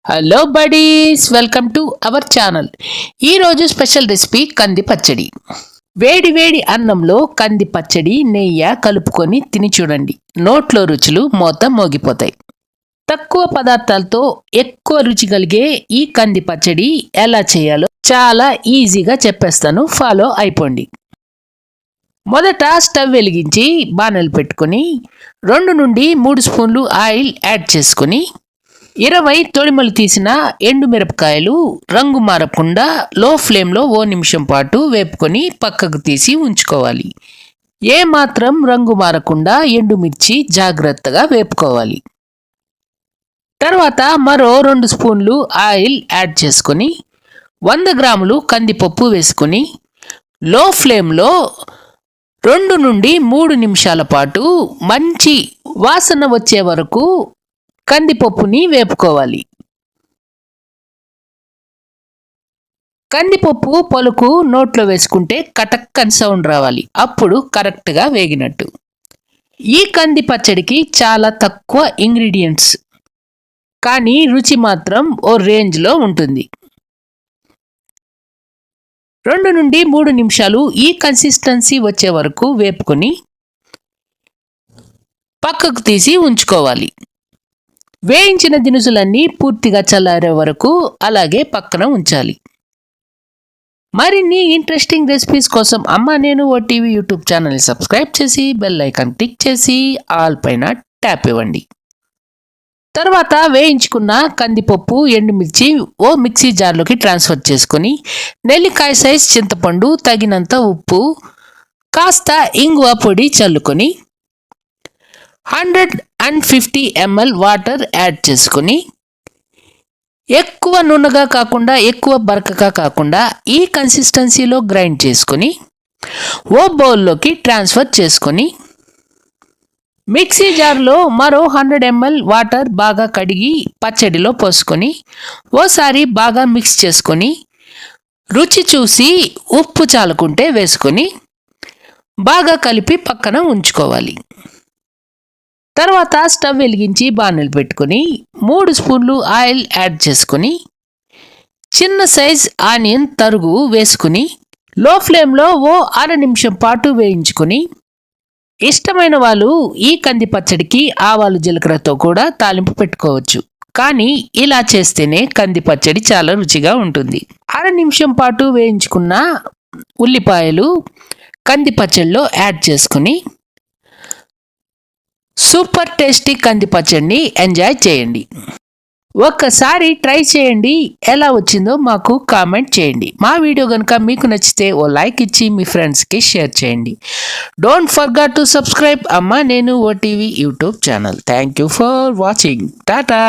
Hello buddies, welcome to our channel. ఈరోజు special recipe కంది పచ్చడి. వేడి వేడి అన్నంలో కంది పచ్చడి నెయ్యి కలుపుకొని తిని చూడండి. నోట్లో రుచులు మొత్తం మోగిపోతాయి. తక్కువ పదార్థాలతో ఎక్కువ రుచి కలిగే ఈ కంది పచ్చడి ఎలా చేయాలో చాలా ఈజీగా చెప్పేస్తాను, ఫాలో అయిపోండి. మొదట స్టవ్ వెలిగించి బాణలు పెట్టుకొని 2 నుండి 3 స్పూన్లు ఆయిల్ యాడ్ చేసుకొని 20 తొడిమలు తీసిన ఎండుమిరపకాయలు రంగు మారకుండా లో ఫ్లేమ్లో 1 నిమిషం పాటు వేపుకొని పక్కకు తీసి ఉంచుకోవాలి. ఏ మాత్రం రంగు మారకుండా ఎండుమిర్చి జాగ్రత్తగా వేపుకోవాలి. తర్వాత మరో 2 స్పూన్లు ఆయిల్ యాడ్ చేసుకొని 100 గ్రాములు కందిపప్పు వేసుకొని లో ఫ్లేమ్లో 2 నుండి 3 నిమిషాల పాటు మంచి వాసన వచ్చే వరకు కందిపప్పుని వేపుకోవాలి. కందిపప్పు పలుకు నోట్లో వేసుకుంటే కటక్కని సౌండ్ రావాలి, అప్పుడు కరెక్ట్గా వేగినట్టు. ఈ కంది పచ్చడికి చాలా తక్కువ ఇంగ్రీడియంట్స్, కానీ రుచి మాత్రం ఓ రేంజ్లో ఉంటుంది. 2 నుండి 3 నిమిషాలు ఈ కన్సిస్టెన్సీ వచ్చే వరకు వేపుకొని పక్కకు తీసి ఉంచుకోవాలి. వేయించిన దినుసులన్నీ పూర్తిగా చల్లారే వరకు అలాగే పక్కన ఉంచాలి. మరిన్ని ఇంట్రెస్టింగ్ రెసిపీస్ కోసం అమ్మ నేను ఓటీవీ యూట్యూబ్ ఛానల్ని సబ్స్క్రైబ్ చేసి బెల్ ఐకాన్ క్లిక్ చేసి ఆల్ పైన ట్యాప్ ఇవ్వండి. తర్వాత వేయించుకున్న కందిపప్పు, ఎండుమిర్చి ఓ మిక్సీ జార్లోకి ట్రాన్స్ఫర్ చేసుకొని నెల్లికాయ సైజ్ చింతపండు, తగినంత ఉప్పు, కాస్త ఇంగువ పొడి చల్లుకొని 150 ml వాటర్ యాడ్ చేసుకొని ఎక్కువ నున్నగా కాకుండా ఎక్కువ బరకగా కాకుండా ఈ కన్సిస్టెన్సీలో గ్రైండ్ చేసుకొని ఓ బౌల్లోకి ట్రాన్స్ఫర్ చేసుకొని మిక్సీ జార్లో మరో 100 ml వాటర్ బాగా కడిగి పచ్చడిలో పోసుకొని ఓసారి బాగా మిక్స్ చేసుకొని రుచి చూసి ఉప్పు చాలుకుంటే వేసుకొని బాగా కలిపి పక్కన ఉంచుకోవాలి. తర్వాత స్టవ్ వెలిగించి బాణలు పెట్టుకొని 3 స్పూన్లు ఆయిల్ యాడ్ చేసుకొని చిన్న సైజ్ ఆనియన్ తరుగు వేసుకుని లో ఫ్లేమ్లో ఓ 1/2 నిమిషం పాటు వేయించుకొని ఇష్టమైన వాళ్ళు ఈ కంది పచ్చడికి ఆవాలు జీలకర్రతో కూడా తాలింపు పెట్టుకోవచ్చు, కానీ ఇలా చేస్తేనే కంది పచ్చడి చాలా రుచిగా ఉంటుంది. 1/2 నిమిషం పాటు వేయించుకున్న ఉల్లిపాయలు కంది పచ్చడిలో యాడ్ చేసుకుని సూపర్ టేస్టీ కంది పచ్చడిని ఎంజాయ్ చేయండి. ఒక్కసారి ట్రై చేయండి, ఎలా వచ్చిందో మాకు కామెంట్ చేయండి. మా వీడియో కనుక మీకు నచ్చితే ఓ లైక్ ఇచ్చి మీ ఫ్రెండ్స్కి షేర్ చేయండి. డోంట్ ఫర్గెట్ టు సబ్స్క్రైబ్ అమ్మ నేను OTV YouTube channel. Thank you for watching. Tata.